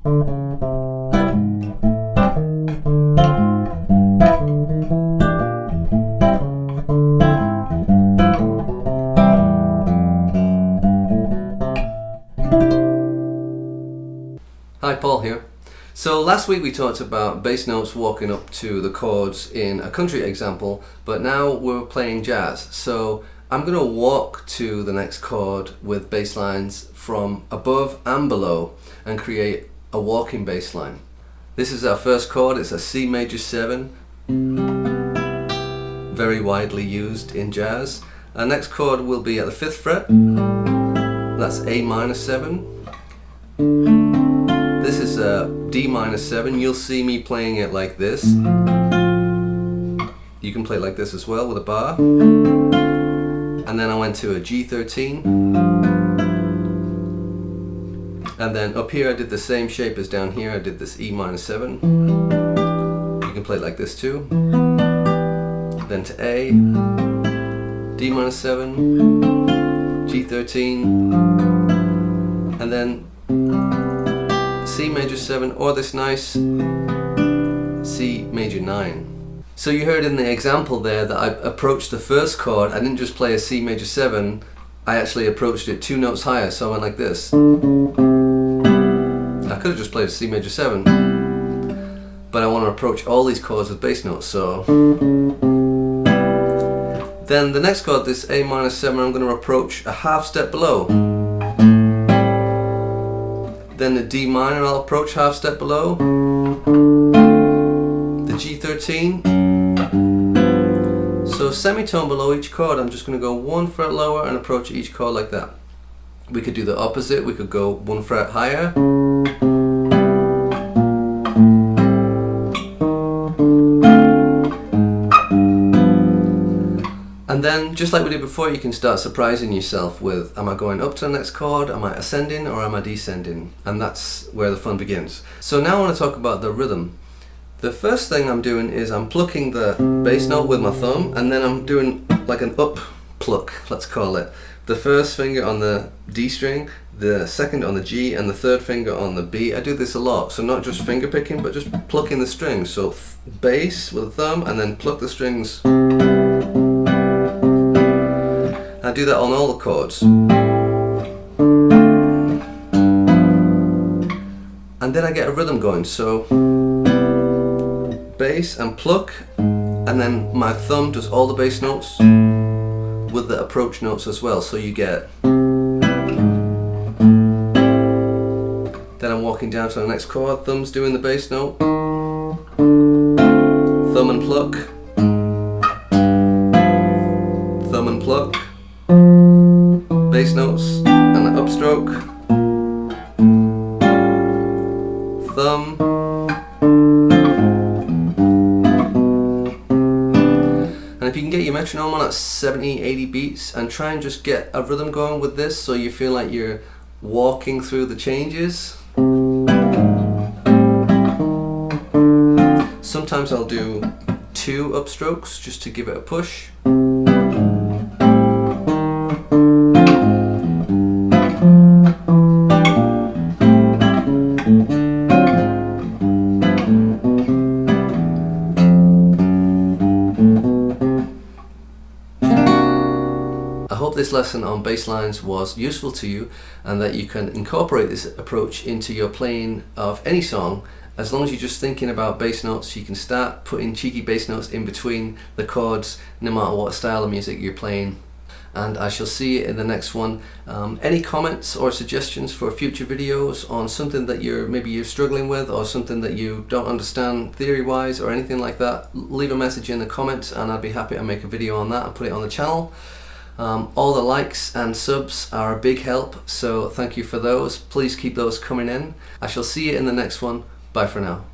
Hi, Paul here. So last week we talked about bass notes walking up to the chords in a country example, but now we're playing jazz. So I'm going to walk to the next chord with bass lines from above and below and create a walking bass line. This is our first chord. It's a C major 7, very widely used in jazz. Our next chord will be at the 5th fret. That's A minor 7. This is a D minor 7. You'll see me playing it like this. You can play it like this as well with a bar. And then I went to a G13. And then up here I did the same shape as down here. I did this E minor 7. You can play it like this too. Then to A, D minor 7, G13, and then C major 7, or this nice C major 9. So you heard in the example there that I approached the first chord. I didn't just play a C major 7, I actually approached it 2 notes higher, so I went like this. I could have just played a C major 7, but I want to approach all these chords with bass notes, so. Then the next chord, this A minor 7, I'm going to approach a half step below. Then the D minor I'll approach half step below. The G13. So semitone below each chord, I'm just going to go 1 fret lower and approach each chord like that. We could do the opposite, we could go 1 fret higher. And then, just like we did before, you can start surprising yourself with, am I going up to the next chord, am I ascending, or am I descending? And that's where the fun begins. So now I want to talk about the rhythm. The first thing I'm doing is I'm plucking the bass note with my thumb, and then I'm doing like an up pluck, let's call it. The first finger on the D string, the second on the G, and the third finger on the B. I do this a lot, so not just finger picking, but just plucking the strings. So bass with the thumb, and then pluck the strings. I do that on all the chords. And then I get a rhythm going, so bass and pluck, and then my thumb does all the bass notes with the approach notes as well, so you get. Then I'm walking down to the next chord, thumb's doing the bass note, thumb and pluck, thumb and pluck, bass notes, and an upstroke, thumb, and if you can get your metronome on at 70-80 beats and try and just get a rhythm going with this so you feel like you're walking through the changes. Sometimes I'll do 2 upstrokes just to give it a push. I hope this lesson on bass lines was useful to you and that you can incorporate this approach into your playing of any song. As long as you're just thinking about bass notes, you can start putting cheeky bass notes in between the chords no matter what style of music you're playing. And I shall see you in the next one. Any comments or suggestions for future videos on something that maybe you're struggling with, or something that you don't understand theory wise or anything like that, leave a message in the comments and I'd be happy to make a video on that and put it on the channel. All the likes and subs are a big help, so thank you for those. Please keep those coming in. I shall see you in the next one. Bye for now.